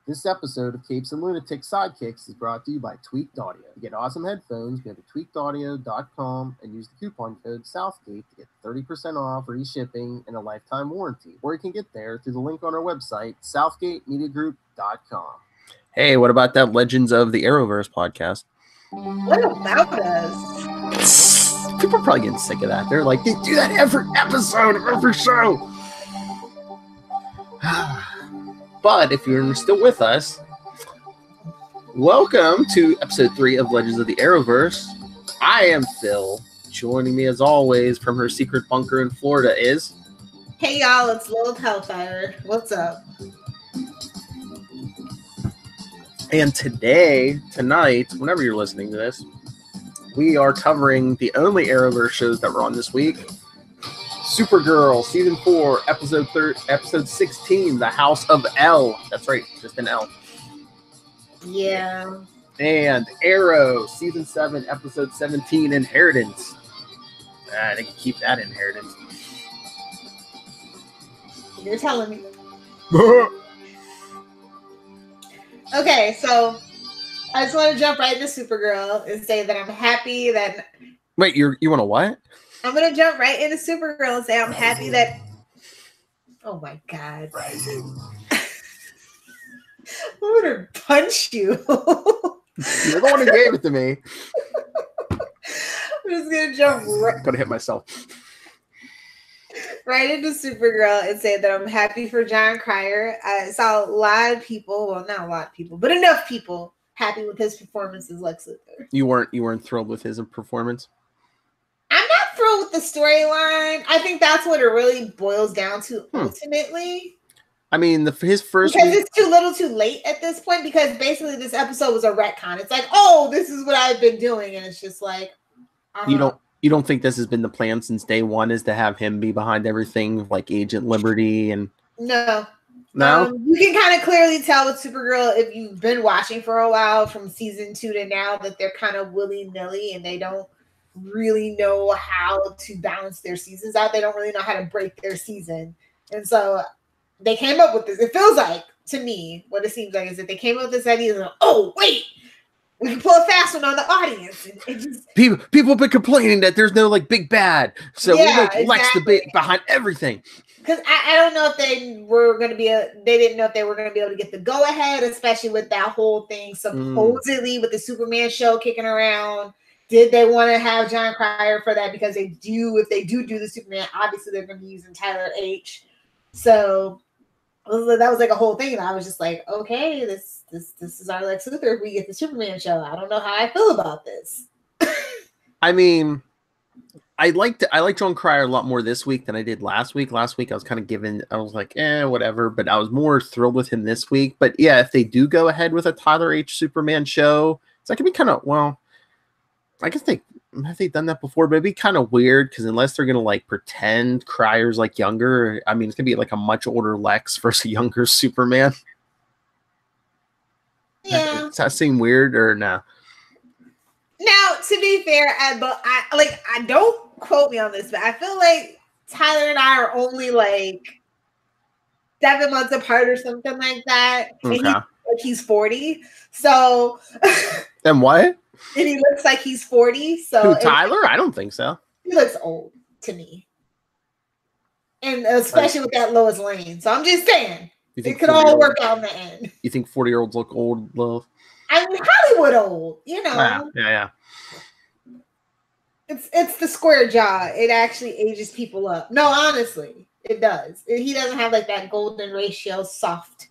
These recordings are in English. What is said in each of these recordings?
This episode of Capes and Lunatics Sidekicks is brought to you by Tweaked Audio. To get awesome headphones, go to tweakedaudio.com and use the coupon code Southgate to get 30% off, free shipping, and a lifetime warranty. Or you can get there through the link on our website, southgatemediagroup.com. Hey, what about that Legends of the Arrowverse podcast? What about us? People are probably getting sick of that. They're like, they do that every episode of every show. But if you're still with us, welcome to episode 3 of Legends of the Arrowverse. I am Phil. Joining me as always from her secret bunker in Florida is... Hey y'all, it's Lilith Hellfire. What's up? And tonight, whenever you're listening to this, we are covering the only Arrowverse shows that were on this week. Supergirl, Season 4, Episode 16, The House of L. That's right, just an L. Yeah. And Arrow, Season 7, Episode 17, Inheritance. They can keep that Inheritance. You're telling me. Okay, so I just want to jump right into Supergirl and say that I'm happy that... Wait, you want to what? I'm going to jump right into Supergirl and say I'm happy that... Oh my God. I'm going to punch you. You're the one who gave it to me. I'm just going to jump right... Going to hit myself. Right into Supergirl and say that I'm happy for John Cryer. I saw a lot of people, well, not a lot of people, but enough people happy with his performance as Lex Luthor. You weren't thrilled with his performance? I'm not thrilled with the storyline. I think that's what it really boils down to ultimately. I mean, his first... Because it's too little too late at this point, because basically this episode was a retcon. It's like, oh, this is what I've been doing, and it's just like... You don't think this has been the plan since day one, is to have him be behind everything, like Agent Liberty and... No. No? You can kind of clearly tell with Supergirl, if you've been watching for a while, from season 2 to now, that they're kind of willy-nilly and they don't really know how to balance their seasons out. They don't really know how to break their season. And so they came up with this. It feels like, to me, what it seems like is that they came up with this idea of, oh, wait, we can pull a fast one on the audience. And it just... People have been complaining that there's no big bad. So we make Lex the big behind everything. Because I don't know if they were going to be they didn't know if they were going to be able to get the go ahead, especially with that whole thing supposedly with the Superman show kicking around. Did they want to have John Cryer for that? Because if they do the Superman, obviously they're going to be using Tyler H. So that was like a whole thing. And I was just like, okay, this is our Lex Luthor if we get the Superman show. I don't know how I feel about this. I mean, I like John Cryer a lot more this week than I did last week. Last week I was kind of I was like, whatever, but I was more thrilled with him this week. But yeah, if they do go ahead with a Tyler H. Superman show, it's like, it'd be kind of, well, I guess have they done that before, but it'd be kind of weird because unless they're gonna pretend Cryer's younger, I mean, it's gonna be a much older Lex versus a younger Superman. Yeah. Does that seem weird or no? Now, to be fair, I don't quote me on this, but I feel like Tyler and I are only 7 months apart or something like that. Okay. And he's 40. So And what? And he looks like he's 40. So Who, Tyler? I don't think so. He looks old to me. And especially with that Lois Lane. So I'm just saying, it could all work out in the end. You think 40-year-olds look old, Lil? I mean, Hollywood old, you know. Yeah. It's the square jaw. It actually ages people up. No, honestly, it does. He doesn't have that golden ratio soft.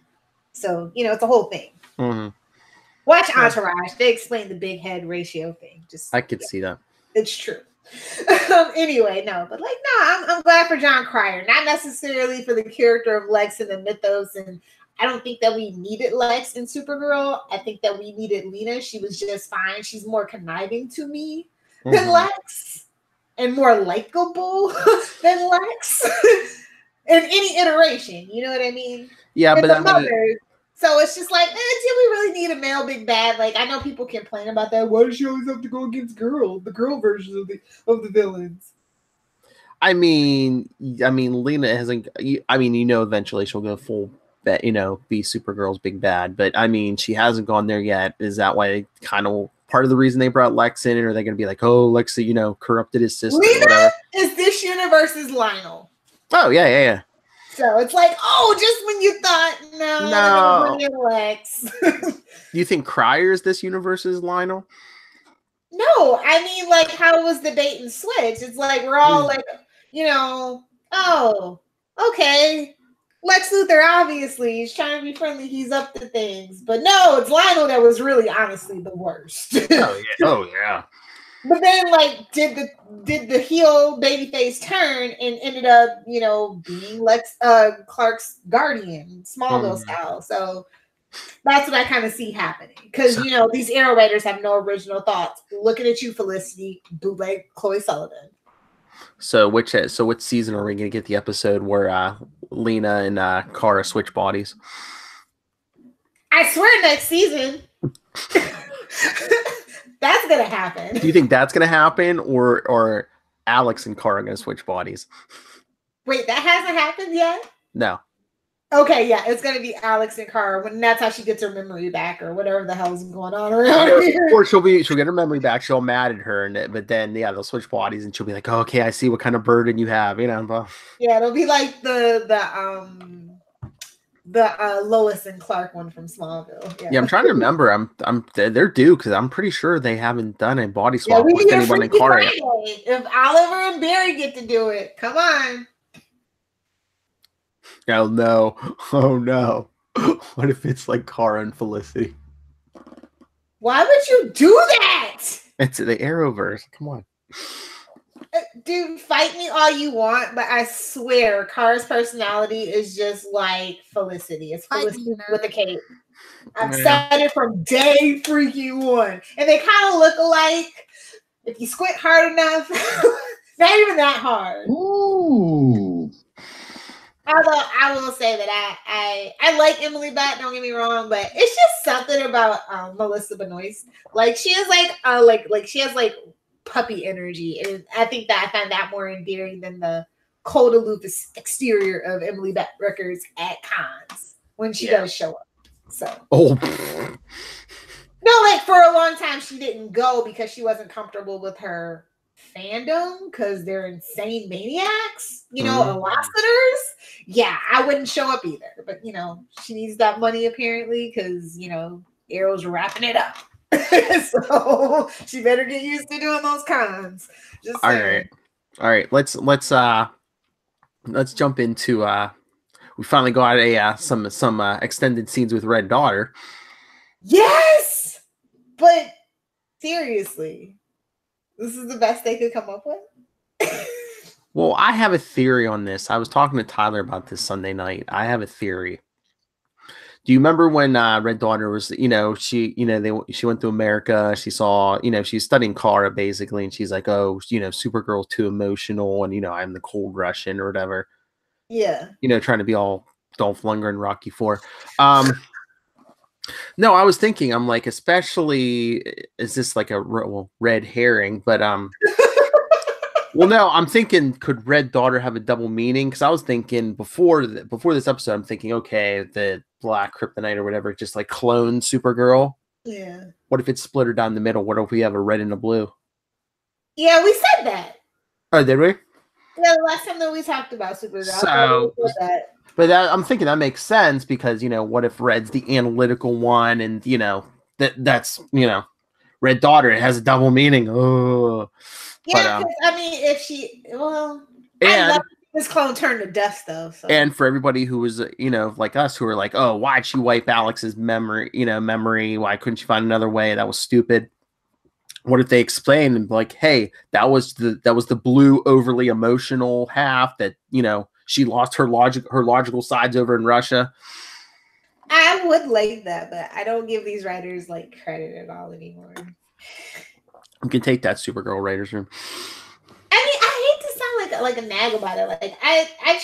So, it's a whole thing. Mm-hmm. Watch Entourage. They explain the big head ratio thing. I could see that. It's true. Anyway, no, but I'm glad for John Cryer. Not necessarily for the character of Lex and the mythos, and I don't think that we needed Lex in Supergirl. I think that we needed Lena. She was just fine. She's more conniving to me than Lex, and more likable than Lex in any iteration. You know what I mean? Yeah, and but so it's just did we really need a male big bad? I know people complain about that. Why does she always have to go against the girl versions of the villains? I mean, Lena hasn't. Eventually she'll go be Supergirl's big bad. But I mean, she hasn't gone there yet. Is that why kind of part of the reason they brought Lex in? Or are they going to be like, oh, Lex, corrupted his sister? Lena or whatever? is this universe's Lionel. Oh yeah. So it's like, oh, just when you thought, no. Lex. You think Crier is this universe's Lionel? No, I mean, like, how was the bait and switch? It's like we're all like, oh, okay. Lex Luthor, obviously, he's trying to be friendly. He's up to things. But no, it's Lionel that was really, honestly, the worst. Oh, yeah. But then, like, did the heel babyface turn and ended up, being Lex Clark's guardian, Smallville style. So that's what I kind of see happening. Because, these Arrow writers have no original thoughts. Looking at you, Felicity, bootleg Chloe Sullivan. So which season are we going to get the episode where Lena and Kara switch bodies? I swear next season. That's going to happen. Do you think that's going to happen or Alex and Kara are going to switch bodies? Wait, that hasn't happened yet? No. Okay, yeah, it's going to be Alex and Kara when that's how she gets her memory back or whatever the hell's going on around here. Or she'll get her memory back. She'll mad at her, but then they'll switch bodies and she'll be like, oh, okay, I see what kind of burden you have, But... Yeah, it'll be like the Lois and Clark one from Smallville. Yeah, I'm trying to remember. They're due because I'm pretty sure they haven't done a body swap with anyone in Kara. If Oliver and Barry get to do it, come on. Oh no! Oh no! What if it's like Kara and Felicity? Why would you do that? It's the Arrowverse. Come on, dude. Fight me all you want, but I swear, Kara's personality is just like Felicity. It's Felicity with a cape. I've said it from day freaking one, and they kind of look alike. If you squint hard enough, not even that hard. Ooh. Although I will say that I like Emily Bat, don't get me wrong, but it's just something about Melissa Benoist. Like she is like she has like puppy energy, and I think that I find that more endearing than the cold aloof exterior of Emily Bat Records at cons when she does show up. So no, like for a long time she didn't go because she wasn't comfortable with her fandom because they're insane maniacs, ambassadors. Yeah, I wouldn't show up either. But she needs that money apparently because Arrow's wrapping it up. So she better get used to doing those cons. Just saying. All right. Let's jump into we finally got some extended scenes with Red Daughter. Yes, but seriously. This is the best they could come up with? Well, I have a theory on this. I was talking to Tyler about this Sunday night. I have a theory. Do you remember when Red Daughter was, she went to America. She saw, she's studying Kara basically. And she's like, oh, Supergirl's too emotional. And, I'm the cold Russian or whatever. Yeah. Trying to be all Dolph Lundgren, Rocky IV. No, I was thinking, I'm like, especially, is this like a red herring? But, well, no, I'm thinking, could Red Daughter have a double meaning? Because I was thinking before this episode, I'm thinking, okay, the Black Kryptonite or whatever, just like clone Supergirl. Yeah. What if it's split her down the middle? What if we have a red and a blue? Yeah, we said that. Oh, did we? Yeah, the last time that we talked about Supergirl. So, but I'm thinking that makes sense because, what if Red's the analytical one and, that's Red Daughter, it has a double meaning. Oh. Yeah, but, I mean, if she, I love this clone turned to dust, though. So. And for everybody who was, like us, who are like, oh, why'd she wipe Alex's memory? Why couldn't she find another way? That was stupid. What if they explain and like, hey, that was the blue, overly emotional half that, she lost her logical sides over in Russia. I would like that, but I don't give these writers like credit at all anymore. You can take that Supergirl writers room. I mean, I hate to sound like a nag about it. Like I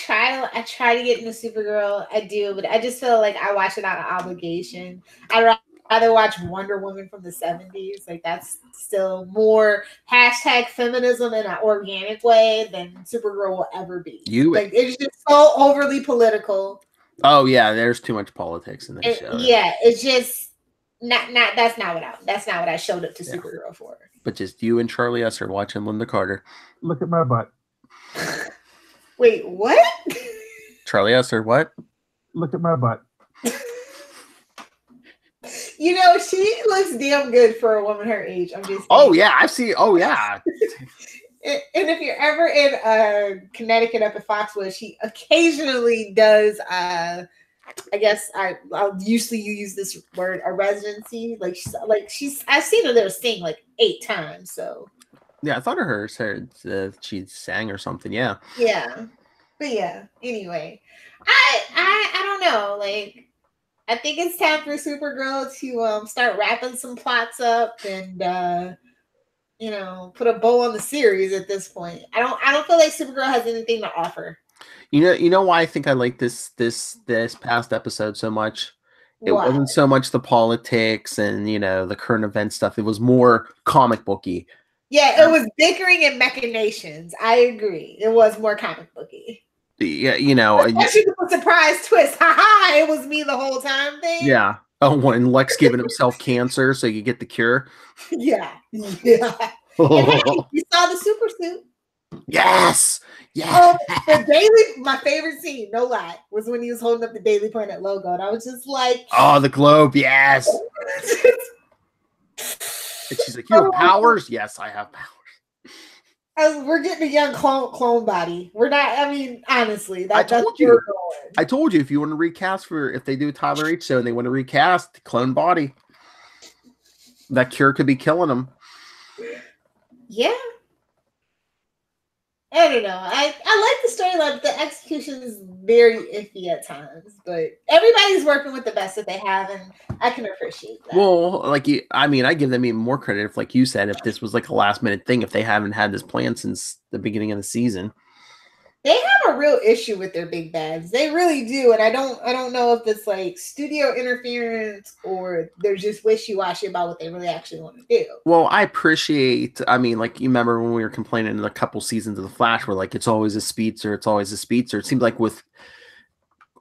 try to get into Supergirl. I do, but I just feel like I watch it out of obligation. I'd rather watch Wonder Woman from the 70s. Like that's still more #feminism in an organic way than Supergirl will ever be. Like it's just so overly political. Oh yeah, there's too much politics in this show. Yeah, it's just not that's not what I showed up to Supergirl for. But just you and Charlie Esser watching Linda Carter. Look at my butt. Wait, what? Charlie Esser, what? Look at my butt. You know, she looks damn good for a woman her age. I'm just saying. Oh yeah, I see. Oh yeah. And if you're ever in Connecticut up at Foxwoods, she occasionally does. I guess I'll usually use this word, a residency. Like she's I've seen her there sing like 8 times. So yeah, I thought of her said she sang or something. Yeah. Yeah, but yeah. Anyway, I don't know. Like, I think it's time for Supergirl to start wrapping some plots up and put a bow on the series at this point. I don't feel like Supergirl has anything to offer. You know why I think I like this past episode so much? It wasn't so much the politics and the current event stuff. It was more comic booky. Yeah, it was bickering and machinations. I agree. It was more comic booky. Yeah, especially with the surprise twist. Ha ha! It was me the whole time thing. Yeah. Oh, when Lex giving himself cancer so you get the cure. Yeah. And hey, you saw the super suit. Yes. Yeah. My favorite scene, no lie, was when he was holding up the Daily Planet logo, and I was just like, "Oh, the globe, yes." And she's like, "You have powers?" Yes, I have powers. We're getting a young clone body. We're not. I mean, honestly, I told you if you want to recast if they do a Tyler H show and they want to recast the clone body, that cure could be killing them. Yeah. I don't know. I like the storyline, but the execution is very iffy at times. But everybody's working with the best that they have, and I can appreciate that. Well, I give them even more credit if, like you said, if this was like a last minute thing, if they haven't had this plan since the beginning of the season. They have a real issue with their big bads. They really do, and I don't know if it's like studio interference or they're just wishy-washy about what they really actually want to do. Well, I appreciate. Like you remember when we were complaining in a couple seasons of The Flash, where like it's always a speedster. It seemed like with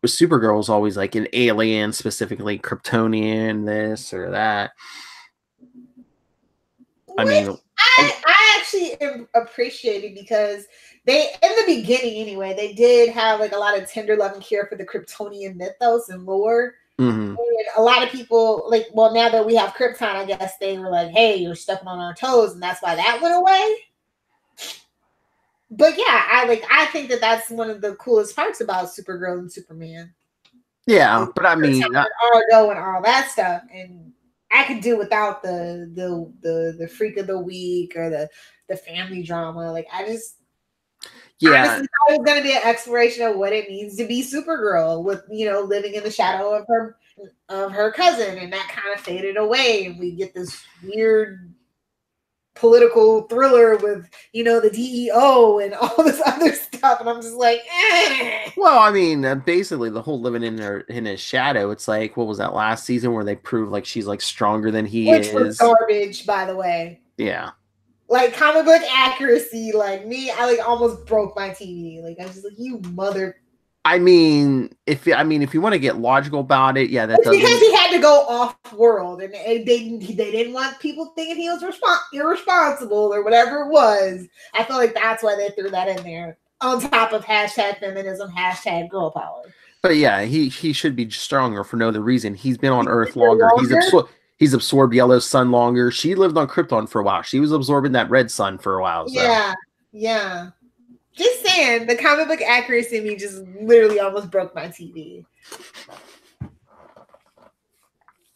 Supergirl is always like an alien, specifically Kryptonian, this or that. I actually appreciate it because they, in the beginning anyway, they did have like a lot of tender love and care for the Kryptonian mythos and lore. Mm-hmm. And a lot of people now that we have Krypton, I guess they were like, hey, you're stepping on our toes, and that's why that went away. But yeah, I think that that's one of the coolest parts about Supergirl and Superman. Yeah, but I mean, Argo and all that stuff, and I could do without the freak of the week or the family drama. Like, I just honestly thought it was going to be an exploration of what it means to be Supergirl with living in the shadow of her cousin, and that kind of faded away, and we get this weird political thriller with the DEO and all this other stuff, and I'm just like, eh. Well, I mean, basically the whole living in his shadow. It's like, what was that last season where they proved like she's like stronger than he is? Which was garbage, by the way. Yeah. Like comic book accuracy, like me, I like almost broke my TV. Like I was just like, you mother. I mean, if you want to get logical about it, yeah, that's because he had to go off world, and they didn't want people thinking he was irresponsible or whatever it was. I feel like that's why they threw that in there on top of hashtag feminism, hashtag girl power. But yeah, he should be stronger for no other reason. He's been on Earth longer. He's absorbed yellow sun longer. She lived on Krypton for a while. She was absorbing that red sun for a while. So. Yeah. Just saying, the comic book accuracy in me just literally almost broke my TV.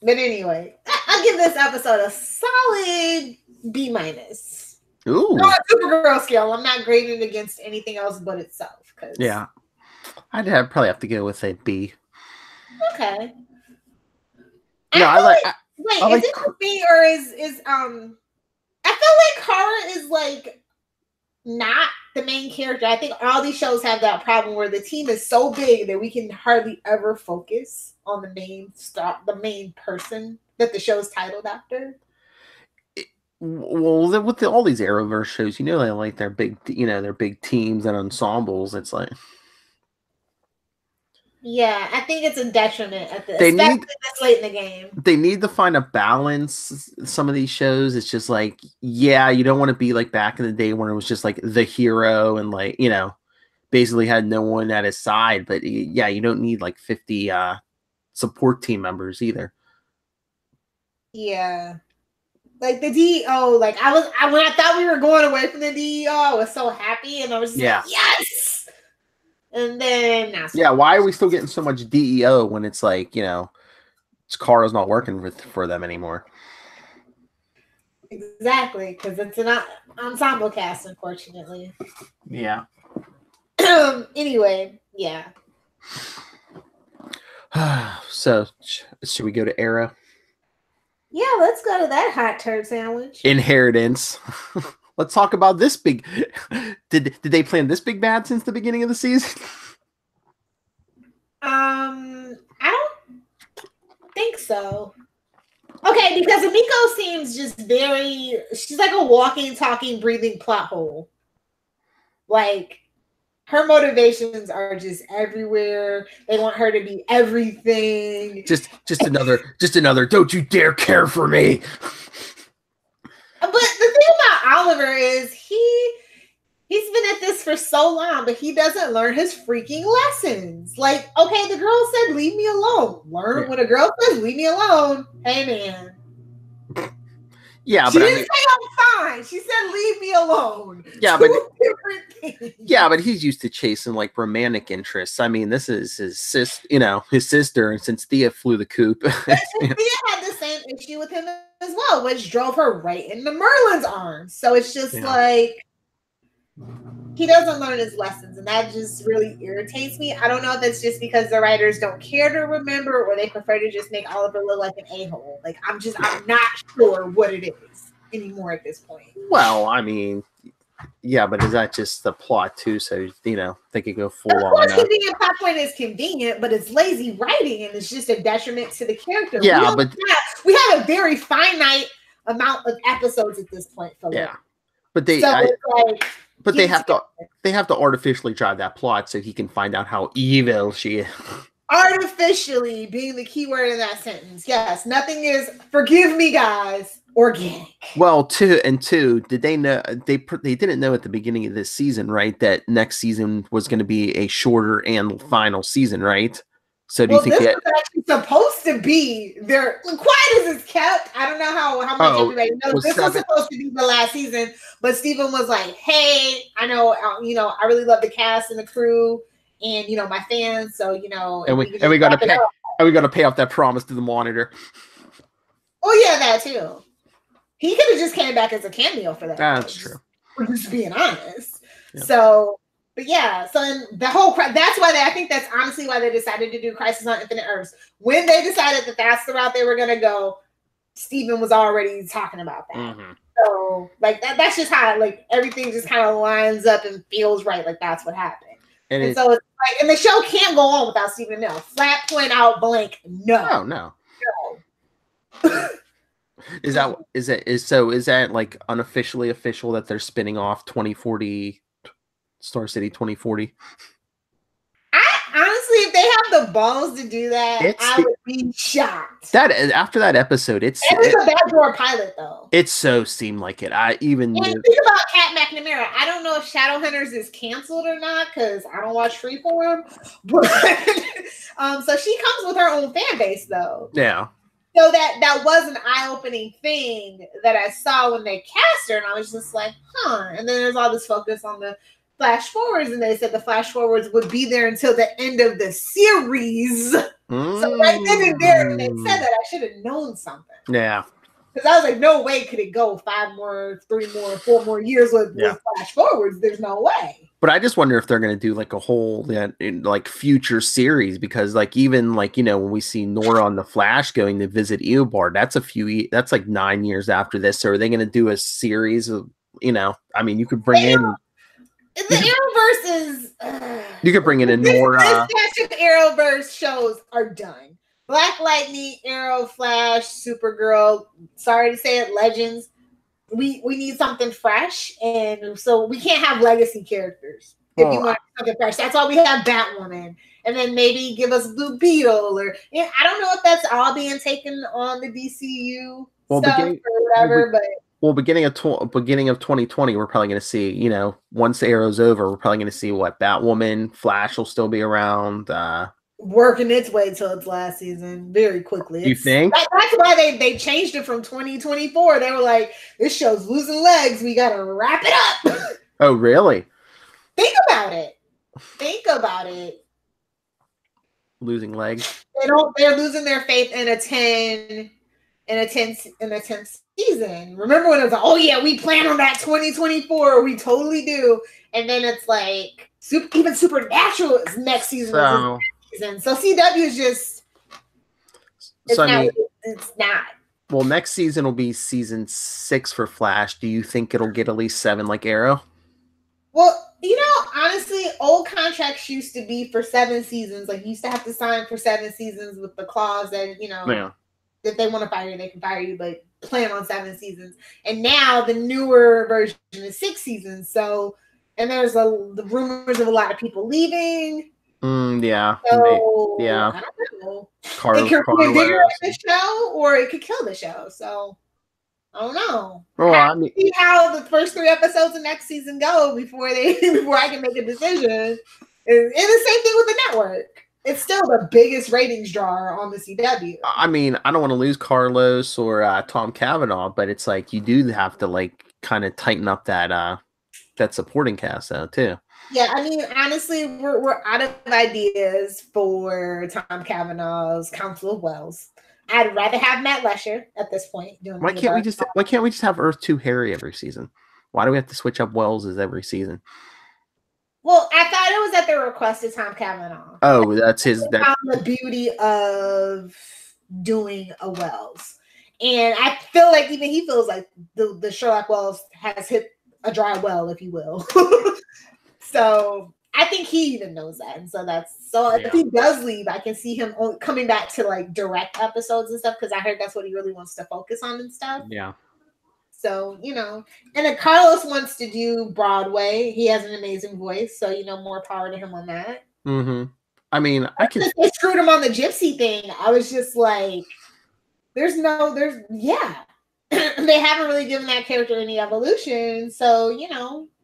But anyway, I'll give this episode a solid B-. Ooh. Not a Supergirl scale. I'm not grading it against anything else but itself. Yeah. I'd probably have to go with a B. Okay. No, is it for me or is I feel like Kara is like not the main character. I think all these shows have that problem where the team is so big that we can hardly ever focus on the main person that the show's titled after. Well, with all these Arrowverse shows, they like their big, their big teams and ensembles. It's like, Yeah, I think it's a detriment especially this late in the game. They need to find a balance. Some of these shows, it's just like, yeah, you don't want to be like back in the day when it was just like the hero and like, basically had no one at his side. But yeah, you don't need like 50 support team members either. Yeah. Like the DEO, like when I thought we were going away from the DEO, I was so happy and I was just like, yes. And then why are we still getting so much DEO when it's like, Kara's not working for them anymore? Exactly, because it's an ensemble cast, unfortunately. Yeah. Anyway, yeah. So, should we go to Arrow? Yeah, let's go to that hot turd sandwich. Inheritance. Let's talk about this big. Did they plan this big bad since the beginning of the season? I don't think so. Okay, because Amiko seems just she's like a walking, talking, breathing plot hole. Like, her motivations are just everywhere. They want her to be everything. Just another, don't you dare care for me. But the thing about Oliver is he's been at this for so long, but he doesn't learn his freaking lessons. Like, okay, the girl said, leave me alone. When a girl says, leave me alone, hey, man. Yeah, she didn't say I'm fine. She said, leave me alone. Yeah, but he's used to chasing like romantic interests. I mean, this is his sister, and since Thea flew the coop. Thea had the same issue with him as well, which drove her right into Merlin's arms. So it's just like he doesn't learn his lessons, and that just really irritates me. I don't know if it's just because the writers don't care to remember, or they prefer to just make Oliver look like an a-hole. Like I'm not sure what it is anymore at this point. Well, I mean, yeah, but is that just the plot too? So they could go full on. Of course, convenient plot point is convenient, but it's lazy writing, and it's just a detriment to the character. Yeah, we have a very finite amount of episodes at this point. Yeah, but they have to artificially drive that plot so he can find out how evil she is. Artificially being the key word in that sentence. Yes, nothing is, forgive me, guys, organic. Well, did they know they didn't know at the beginning of this season, right, that next season was going to be a shorter and final season, right? So do you think this was actually supposed to be their quiet as it's kept? I don't know how much everybody knows. This was supposed to be the last season, but Steven was like, "Hey, I know, I really love the cast and the crew, and my fans. So and we got to pay off that promise to the Monitor." Oh yeah, that too. He could have just came back as a cameo for that. That's true. We're just being honest. Yeah. So. But yeah, so that's why I think that's honestly why they decided to do Crisis on Infinite Earths. When they decided that that's the route they were going to go, Steven was already talking about that. Mm-hmm. So like that's just how like everything just kind of lines up and feels right. Like that's what happened. And so it's like, and the show can't go on without Steven Amell. Flat point out blank. No. No. Is that like unofficially official that they're spinning off 2040? Star City 2040. Honestly, if they have the balls to do that, I would be shocked. After that episode, it's a backdoor pilot though. It so seemed like it. Think about Kat McNamara. I don't know if Shadowhunters is canceled or not because I don't watch Freeform, but so she comes with her own fan base though. Yeah. So that was an eye-opening thing that I saw when they cast her, and I was just like, huh. And then there's all this focus on the flash forwards, and they said the flash forwards would be there until the end of the series. So right then and there, when they said that, I should have known something. Yeah. Because I was like, no way could it go 5 more, 3 more, 4 more years with flash forwards. There's no way. But I just wonder if they're going to do like a whole like future series, because like even like when we see Nora on the Flash going to visit Eobard, that's like 9 years after this. So are they going to do a series of I mean, you could bring in. The Arrowverse is. You could bring in Nora. This Arrowverse shows are done. Black Lightning, Arrow, Flash, Supergirl. Sorry to say it, Legends. We need something fresh, and so we can't have legacy characters. If you want something fresh, that's why we have Batwoman, and then maybe give us Blue Beetle, or I don't know if that's all being taken on the DCU stuff or whatever, but. Well, beginning of 2020, we're probably going to see, once the Arrow's over, we're probably going to see what Batwoman, Flash will still be around. Working its way till its last season very quickly. You think? That's why they changed it from 2024. They were like, this show's losing legs. We got to wrap it up. Oh, really? Think about it. Losing legs. They're losing their faith in a 10th season. Remember when it was like, oh yeah, we plan on that 2024, we totally do. And then it's like even Supernatural is next season. So CW is just it's not. Well, next season will be season 6 for Flash. Do you think it'll get at least 7 like Arrow? Well, honestly, old contracts used to be for 7 seasons. Like you used to have to sign for 7 seasons with the clause that if they want to fire you, they can fire you, but plan on 7 seasons. And now the newer version is 6 seasons. So, and there's the rumors of a lot of people leaving. Yeah. So, yeah. I don't know. It could reinvigorate the show, or it could kill the show. So, I don't know. Well, see how the first 3 episodes of next season go before I can make a decision. And the same thing with the network. It's still the biggest ratings drawer on the CW. I mean, I don't want to lose Carlos or Tom Cavanaugh, but it's like you do have to kind of tighten up that supporting cast though too. Yeah, I mean, honestly, we're out of ideas for Tom Cavanaugh's Council of Wells. I'd rather have Matt Lesher at this point. Why can't we just have Earth 2 Harry every season? Why do we have to switch up Wells every season? Well, I thought it was at the request of Tom Cavanaugh. Oh, that's his. The beauty of doing a Wells, and I feel like even he feels like the Sherlock Wells has hit a dry well, if you will. So I think he even knows that, and if he does leave, I can see him coming back to direct episodes and stuff, because I heard that's what he really wants to focus on and stuff. Yeah. So, and then Carlos wants to do Broadway. He has an amazing voice. So, more power to him on that. Mm-hmm. I mean, They screwed him on the gypsy thing. I was just like, they haven't really given that character any evolution. So,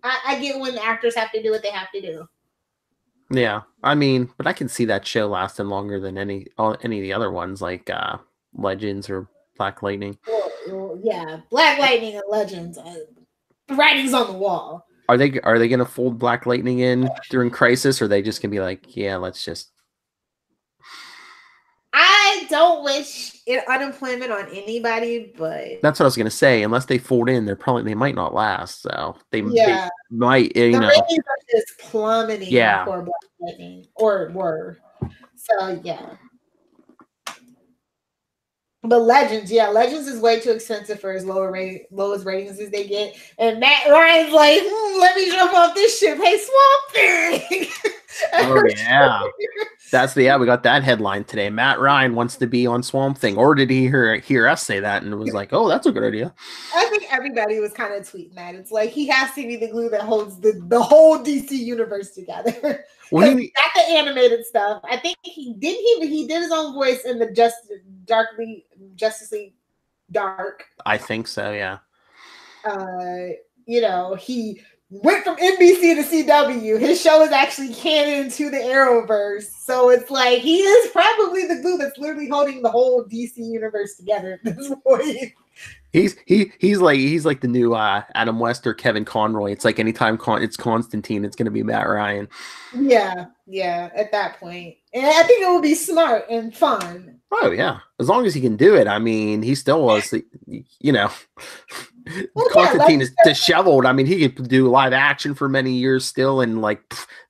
I get when actors have to do what they have to do. Yeah. I mean, but I can see that show lasting longer than any of the other ones, like Legends or Black Lightning. Well, yeah, Black Lightning and Legends. The writing's on the wall. Are they going to fold Black Lightning in during Crisis, or are they just going to be like, yeah, let's just? I don't wish unemployment on anybody, but that's what I was going to say. Unless they fold in, they might not last. So they might. The ratings are just plummeting for Black Lightning, or were. So yeah. But Legends is way too expensive for as lowest ratings as they get. And Matt Ryan's like, let me jump off this ship. Hey, Swamp Thing. Oh yeah, we got that headline today. Matt Ryan wants to be on Swamp Thing, or did he hear us say that and was like, oh, that's a good idea? I think everybody was kind of tweeting that. It's like he has to be the glue that holds the whole DC universe together. Well, he got the animated stuff. I think he did his own voice in the Justice League Dark. I think so, yeah. He went from NBC to CW. His show is actually canon to the Arrowverse. So it's like he is probably the glue that's literally holding the whole DC universe together at this point. He's like the new Adam West or Kevin Conroy. It's like anytime it's Constantine, it's going to be Matt Ryan. Yeah, at that point. And I think it would be smart and fun. Oh, yeah. As long as he can do it. I mean, he still was, Constantine is disheveled. I mean, he could do live action for many years still, and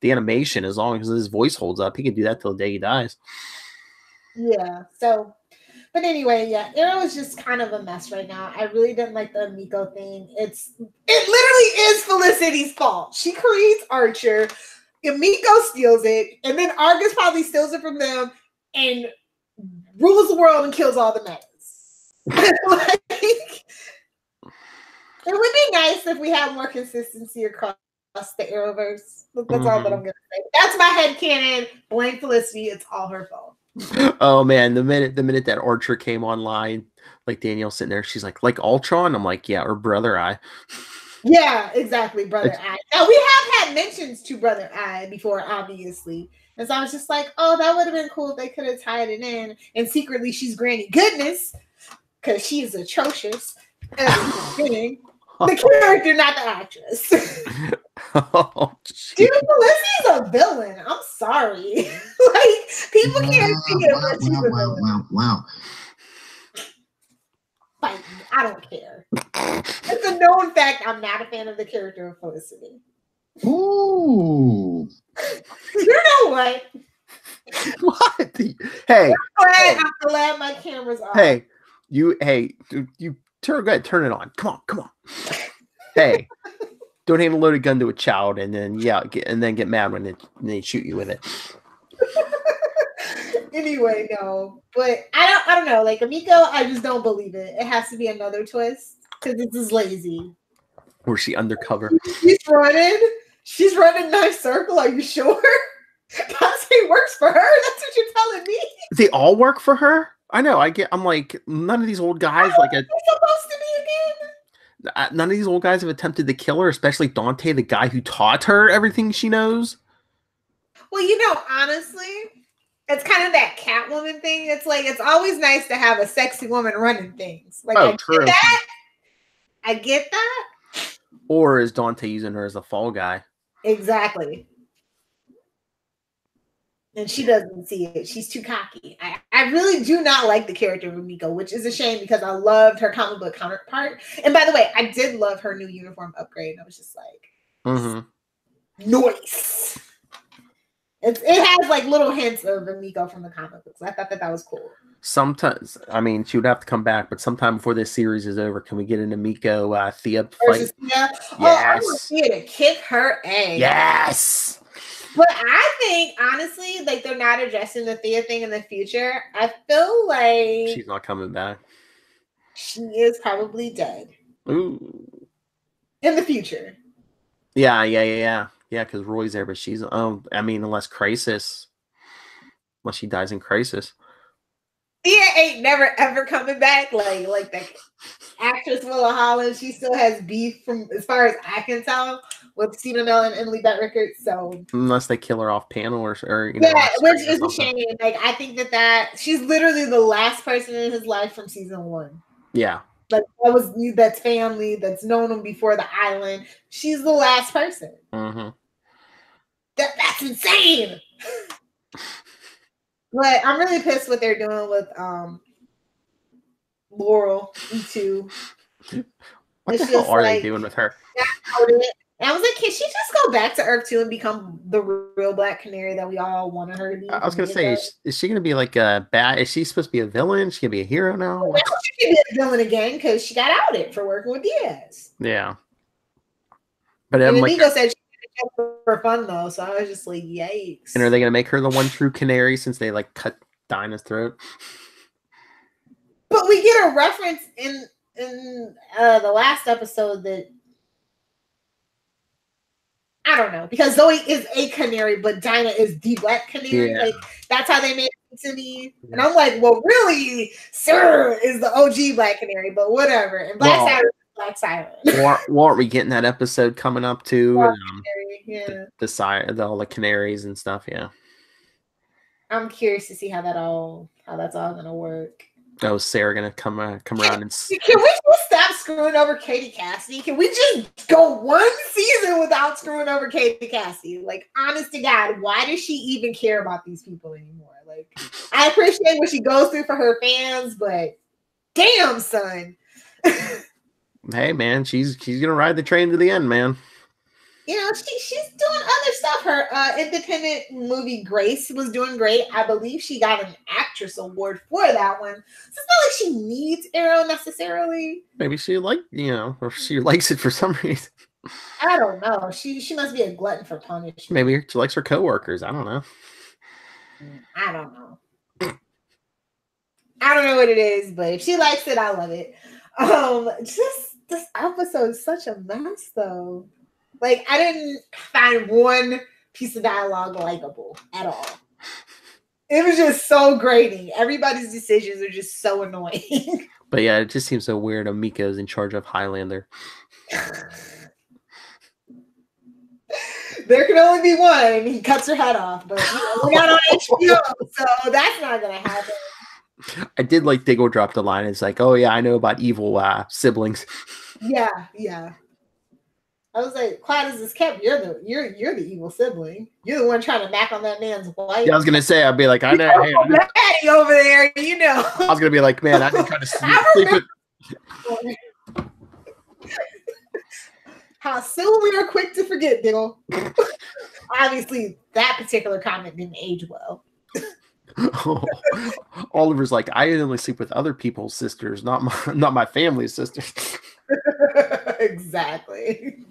the animation, as long as his voice holds up, he could do that till the day he dies. Yeah, so... But anyway, yeah, Arrow is just kind of a mess right now. I really didn't like the Miko thing. It literally is Felicity's fault. She creates Archer, and Miko steals it, and then Argus probably steals it from them and rules the world and kills all the metas. It would be nice if we had more consistency across the Arrowverse. That's all that I'm gonna say. That's my headcanon. Blame Felicity. It's all her fault. Oh man, the minute that Archer came online, like Danielle sitting there, she's like Ultron. I'm like, yeah, or Brother Eye. Yeah, exactly, Brother Eye. Now we have had mentions to Brother Eye before, obviously. And so I was just like, oh, that would have been cool if they could have tied it in. And secretly she's Granny Goodness, because she is atrocious. The character, not the actress. Oh, dude, Felicity's a villain. I'm sorry. Like, people can't see it, but she's a villain. Wow. Like, I don't care. It's a known fact I'm not a fan of the character of Felicity. Ooh. You know what? What? Hey. I'm glad my camera's off. Hey, you turn it on. Come on. Hey. Don't aim a loaded gun to a child and then get mad when they shoot you with it. Anyway, no, but I don't know. Like Emiko, I just don't believe it. It has to be another twist because this is lazy. Or she undercover? She's running Knife Circle. Are you sure? It works for her. That's what you're telling me. They all work for her. I know. I'm like none of these old guys supposed to be again. None of these old guys have attempted to kill her, especially Dante, the guy who taught her everything she knows. Well, honestly, it's kind of that Catwoman thing. It's like, it's always nice to have a sexy woman running things. Like, true. I get that. Or is Dante using her as a fall guy? Exactly. And she doesn't see it. She's too cocky. I really do not like the character of Emiko, which is a shame because I loved her comic book counterpart. And by the way, I did love her new uniform upgrade. I was just like, nice. It has like little hints of Emiko from the comic books. I thought that was cool. Sometimes, I mean, she would have to come back, but sometime before this series is over, can we get an Emiko Thea fight? Thea? Yes. Oh, I want Thea to kick her ass. Yes. But I think, honestly, like they're not addressing the Thea thing in the future. I feel like she's not coming back. She is probably dead. Ooh. In the future. Yeah. Because Roy's there, but she's unless she dies in Crisis. Thea ain't never ever coming back. Like the actress Willa Holland, she still has beef from, as far as I can tell, with Stephen Amell and Emily Bent-Rickert. So unless they kill her off panel or which is a shame. Like I think that she's literally the last person in his life from season 1. Yeah. Like that's family, that's known him before the island. She's the last person. Mm-hmm. That's insane. But I'm really pissed what they're doing with Laurel E2. What the hell are they doing with her? And I was like, can she just go back to Earth 2 and become the real Black Canary that we all wanted her to be? I was going to say, is she going to be like a bad? Is she supposed to be a villain? Is she going to be a hero now? Well, she can be a villain again because she got outed for working with Diaz. Yeah. But Amigo said she did it for fun, though. So I was just like, yikes. And are they going to make her the one true canary since they like cut Dinah's throat? But we get a reference in the last episode that I don't know, because Zoe is a canary, but Dinah is the Black Canary. Yeah. Like that's how they made it to me. Yeah. And I'm like, well, really, Sir is the OG Black Canary, but whatever. And Black Siren is Black Siren. What are we getting that episode coming up to? Yeah. All the canaries and stuff. Yeah. I'm curious to see how that's all gonna work. Oh, is Sarah gonna come around and? Can we just stop screwing over Katie Cassidy? Can we just go one season without screwing over Katie Cassidy? Like, honest to God, why does she even care about these people anymore? Like, I appreciate what she goes through for her fans, but damn, son. Hey, man, she's gonna ride the train to the end, man. She's doing other stuff. Her independent movie Grace was doing great. I believe she got an actress award for that one. So it's not like she needs Arrow necessarily. Maybe she or she likes it for some reason. I don't know. She must be a glutton for punishment. Maybe she likes her coworkers. I don't know. I don't know. I don't know what it is, but if she likes it, I love it. Just this episode is such a mess, though. Like, I didn't find one piece of dialogue likable at all. It was just so grating. Everybody's decisions are just so annoying. But yeah, it just seems so weird. Miko's in charge of Highlander. There can only be one, and he cuts her head off. But we're not on HBO, so that's not going to happen. I did like Diggle dropped a line. It's like, oh yeah, I know about evil siblings. Yeah. I was like, quiet as it's kept. You're the evil sibling. You're the one trying to knock on that man's wife. Yeah, I was gonna say, I'd be like, I know. Hey, Daddy over there, you know. I was gonna be like, man, I've been trying to sleep with. How soon we are quick to forget, Diggle. Obviously, that particular comment didn't age well. Oh, Oliver's like, I only sleep with other people's sisters, not my family's sisters. Exactly.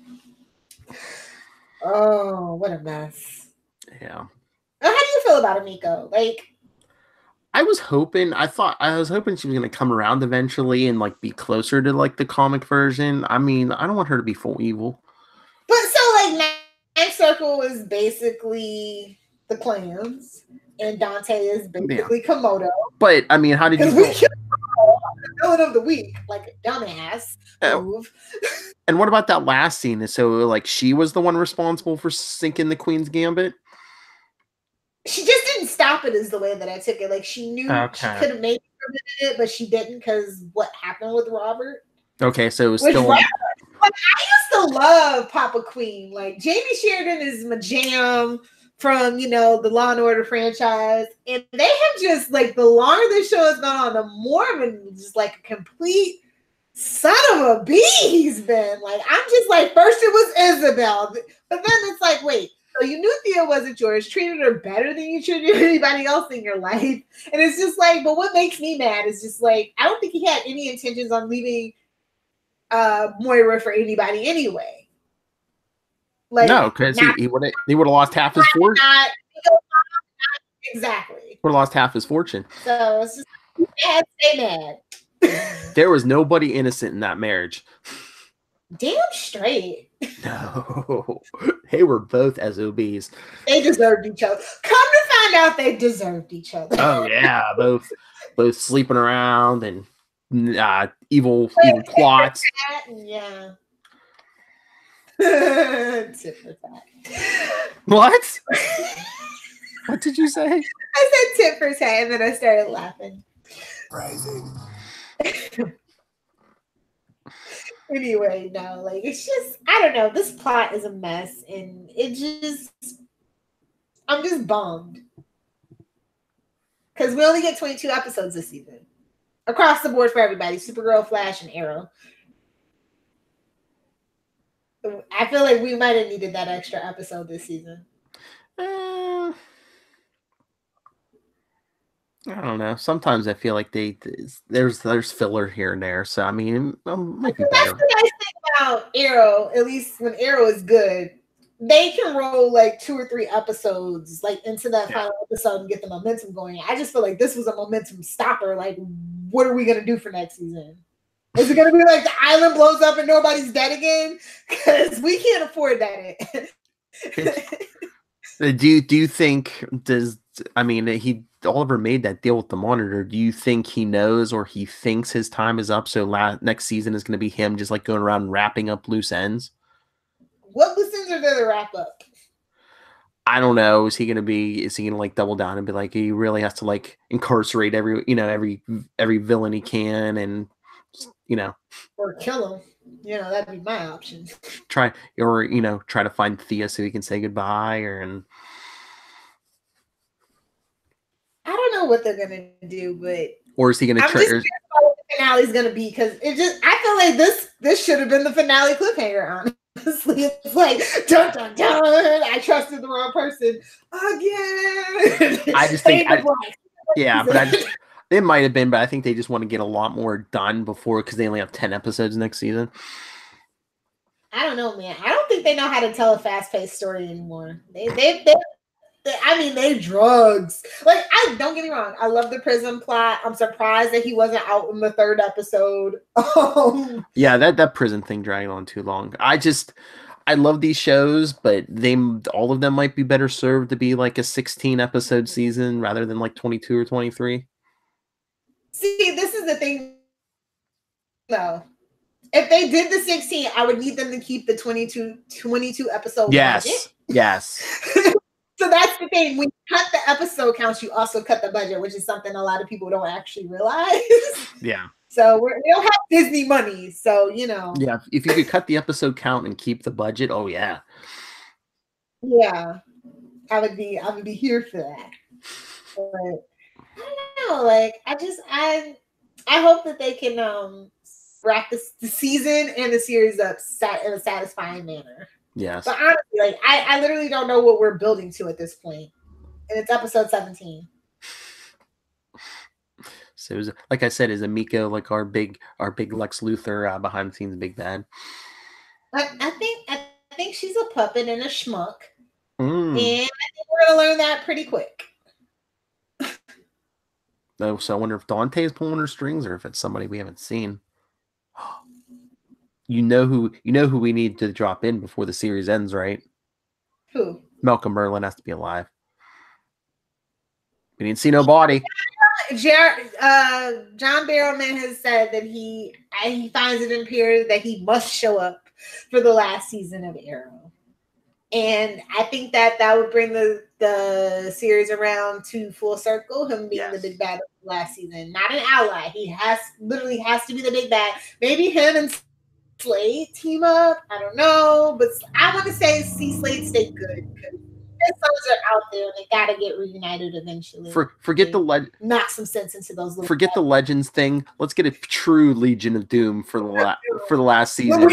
Oh, what a mess. Yeah. How do you feel about Miko? Like, I was hoping she was gonna come around eventually and like be closer to like the comic version. I mean, I don't want her to be full evil. But so like Ninth Circle is basically the clans, and Dante is basically Komodo. But I mean, how did you? We killed the villain of the week, like a dumbass move. And what about that last scene? So like she was the one responsible for sinking the Queen's Gambit? She just didn't stop it, is the way that I took it. Like she knew she could have maybe prevented it, but she didn't because what happened with Robert. Okay, so it was still. Like, I used to love Papa Queen. Like Jamie Sheridan is my jam from the Law and Order franchise, and they have just like the longer the show has gone on, the more of a just like a complete son of a bee he's been. Like I'm just like, first it was Isabel, but then it's like, wait. So you knew Thea wasn't yours, treated her better than you treated anybody else in your life. And it's just like, but what makes me mad is just like, I don't think he had any intentions on leaving Moira for anybody anyway. Like, no, because he would have lost half his fortune. Exactly. Would have lost half his fortune. So it's just mad, stay mad. There was nobody innocent in that marriage. Damn straight. No, they were both SOBs. They deserved each other. Come to find out, they deserved each other. Oh yeah, both sleeping around and evil plots. Yeah. Tit for tat. What? What did you say? I said tit for tat, and then I started laughing. Rising. Anyway, no, like it's just, I don't know. This plot is a mess, and I'm just bummed because we only get 22 episodes this season across the board for everybody: Supergirl, Flash, and Arrow. I feel like we might have needed that extra episode this season. I don't know. Sometimes I feel like there's filler here and there. So I mean, it might be better. That's the nice thing about Arrow. At least when Arrow is good, they can roll like 2 or 3 episodes like into that final episode and get the momentum going. I just feel like this was a momentum stopper. Like, what are we gonna do for next season? Is it gonna be like the island blows up and nobody's dead again? Because we can't afford that. Do you think Oliver made that deal with the Monitor? Do you think he knows or he thinks his time is up? So next season is going to be him just like going around wrapping up loose ends. What loose ends are there to wrap up? I don't know. Is he going to like double down and be like, he really has to like incarcerate every villain he can and or kill him? That'd be my option. Try to find Thea so he can say goodbye I don't know what they're gonna do, or is he gonna try? I'm just curious about what the finale is gonna be because I feel like this should have been the finale cliffhanger. Honestly, it's like dun dun dun. I trusted the wrong person again. I just think, it might have been, but I think they just want to get a lot more done before because they only have 10 episodes next season. I don't know, man. I don't think they know how to tell a fast-paced story anymore. They drugs. Like, don't get me wrong. I love the prison plot. I'm surprised that he wasn't out in the 3rd episode. Yeah, that prison thing dragged on too long. I I love these shows, but all of them might be better served to be like a 16 episode season rather than like 22 or 23. See, this is the thing, though. If they did the 16, I would need them to keep the 22 episode budget. Yes. So that's the thing. When you cut the episode counts, you also cut the budget, which is something a lot of people don't actually realize. Yeah. So we don't have Disney money, so you know. Yeah, if you could cut the episode count and keep the budget, oh yeah. Yeah, I would be here for that. But I don't know, like I hope that they can wrap the season and the series up in a satisfying manner. Yes. But honestly, like I literally don't know what we're building to at this point, and it's episode 17. So, like I said, is Emiko like our big Lex Luthor behind the scenes big bad? I think she's a puppet and a schmuck, and I think we're gonna learn that pretty quick. Oh, so I wonder if Dante's pulling her strings or if it's somebody we haven't seen. You know who we need to drop in before the series ends, right? Who? Malcolm Merlin has to be alive. We didn't see no body. John Barrowman has said that he finds it imperative that he must show up for the last season of Arrow, and I think that would bring the series around to full circle. Him being the big bad of the last season, not an ally. He literally has to be the big bad. Maybe him and Slade team up. I don't know, but I want to say Slade stay good. His sons are out there and they gotta get reunited eventually. Forget knock some sense into those little forget the Legends thing. Let's get a true Legion of Doom for the last season.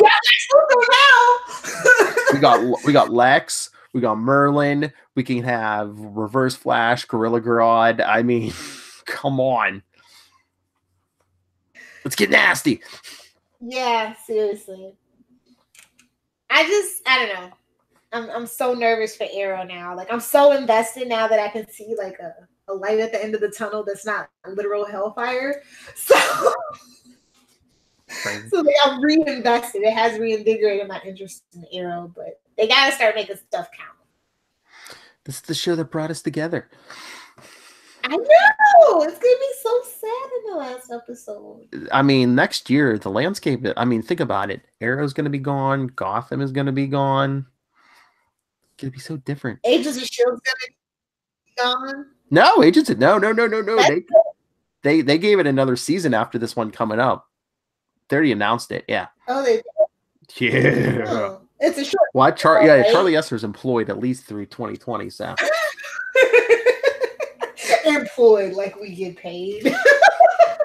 we got Lex, we got Merlin, we can have Reverse Flash, Gorilla Grodd. I mean, come on. Let's get nasty. Yeah, seriously. I don't know. I'm so nervous for Arrow now. Like I'm so invested now that I can see like a light at the end of the tunnel that's not literal hellfire. So like I'm reinvested. It has reinvigorated my interest in Arrow, but they gotta start making stuff count. This is the show that brought us together. I know. It's gonna be so sad in the last episode. I mean, next year the landscape. I mean, think about it. Arrow's gonna be gone. Gotham is gonna be gone. It'd be so different. Agents of S.H.I.E.L.D.'s gonna be gone. No, Agents of no. They gave it another season after this one coming up. They already announced it. Yeah. Oh, they did? Yeah. Oh, it's a short. Well, Charlie Esser's employed at least through 2020. So employed like we get paid.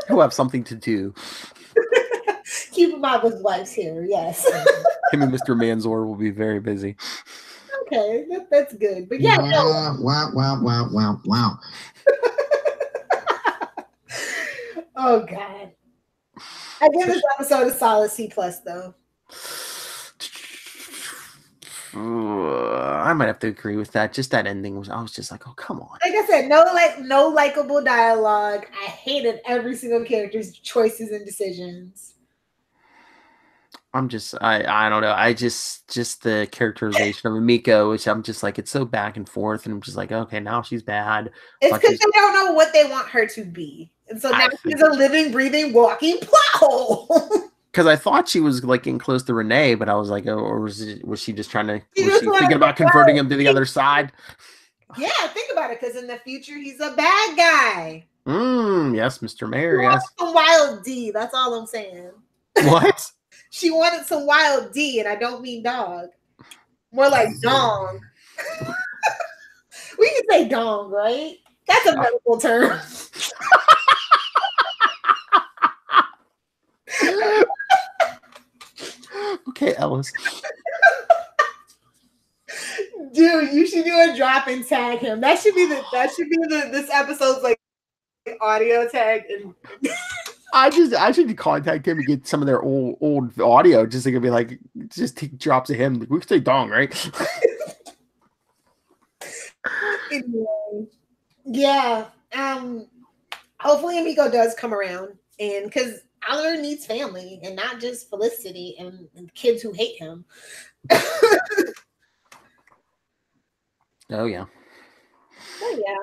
He'll have something to do. Keep him out with wife's hair. Yes. Him and Mr. Manzor will be very busy. Okay, that's good. But yeah, Wow. Oh God. I give this episode a solid C+ though. I might have to agree with that. Just that ending I was just like, oh, come on. Like I said, no likable dialogue. I hated every single character's choices and decisions. I don't know. I just the characterization of Emiko, which I'm just like, it's so back and forth, and I'm just like, okay, now she's bad. It's because they don't know what they want her to be, and so now she's a living, breathing, walking plot hole. Because I thought she was like getting close to Renee, but I was like, oh, or was she just trying to? Was she thinking about converting him to the other side? Yeah, think about it. Because in the future, he's a bad guy. Yes, Mr. Mayor. Yes. Some wild D. That's all I'm saying. What? She wanted some wild D, and I don't mean dog. More like dong. We can say dong, right? That's a medical term. Okay, Ellis. Dude, you should do a drop and tag him. That should be this episode's like audio tag. And I should contact him and get some of their old audio. Just to be like, just take drops of him. We could say dong, right? Anyway, yeah. Hopefully Emiko does come around, and because Oliver needs family and not just Felicity and kids who hate him. Oh, yeah. So, yeah,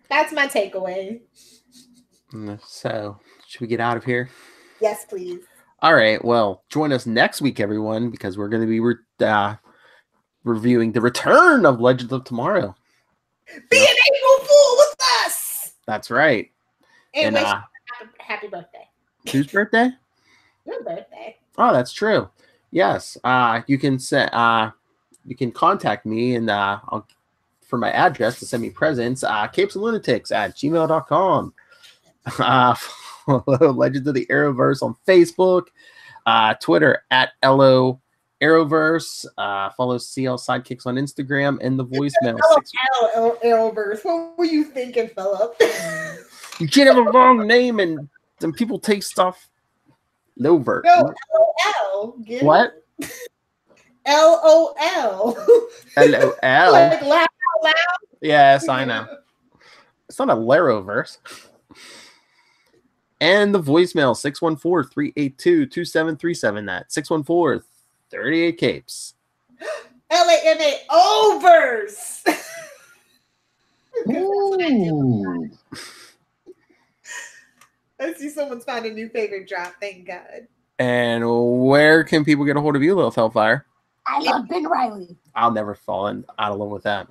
that's my takeaway. So, should we get out of here? Yes, please. All right. Well, join us next week, everyone, because we're going to be reviewing the return of Legends of Tomorrow. Be an April Fool with us. That's right. And wish happy birthday. Whose birthday? Your birthday. Oh, that's true. Yes. You can contact me and for my address to send me presents, capesandlunatics@gmail.com. Follow Legends of the Arrowverse on Facebook, Twitter @LO Arrowverse. Follow CL Sidekicks on Instagram and the voicemail. Arrowverse. What were you thinking, Philip? You can't have a long name and some people take stuff. Lovert. No, LOL. What? LOL. LOL. Like laugh out loud. Yes, I know. It's not a Laroverse. And the voicemail 614-382-2737. That 614-38-CAPES. LAMA overs. Ooh. I see someone's found a new favorite drop. Thank God. And where can people get a hold of you, Lil Hellfire? I love Ben Riley. I'll never fall out of love with that.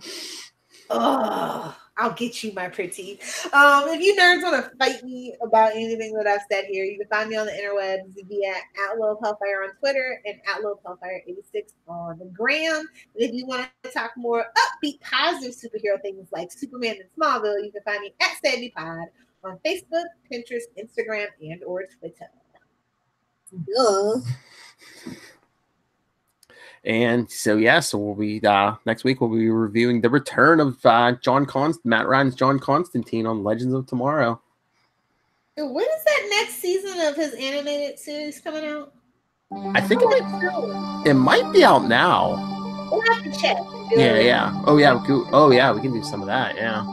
Oh, I'll get you, my pretty. If you nerds want to fight me about anything that I've said here, you can find me on the interwebs via @LilHellfire on Twitter and @LilHellfire86 on the gram. And if you want to talk more upbeat, positive superhero things like Superman and Smallville, you can find me @SandyPod on Facebook, Pinterest, Instagram, and or Twitter. Duh. And so, so we'll be next week. We'll be reviewing the return of Matt Ryan's John Constantine on Legends of Tomorrow. When is that next season of his animated series coming out? I think it might be out now. We'll have to check. Yeah. Oh yeah, we can do some of that. Yeah,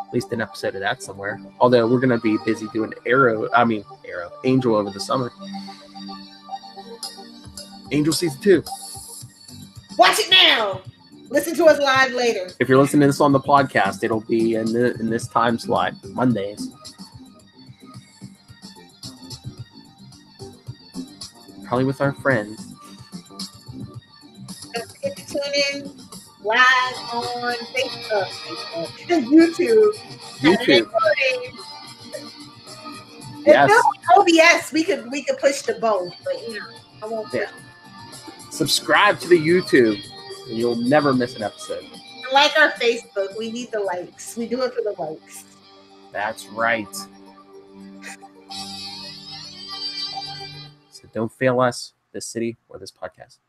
at least an episode of that somewhere. Although we're gonna be busy doing Angel over the summer. Angel season 2. Watch it now. Listen to us live later. If you're listening to this on the podcast, it'll be in this time slot, Mondays. Probably with our friends. Don't forget to tune in live on Facebook and YouTube. Yes. If OBS, we could push to both, but I won't. Yeah. Subscribe to the YouTube, and you'll never miss an episode. Like our Facebook, we need the likes. We do it for the likes. That's right. So don't fail us, this city, or this podcast.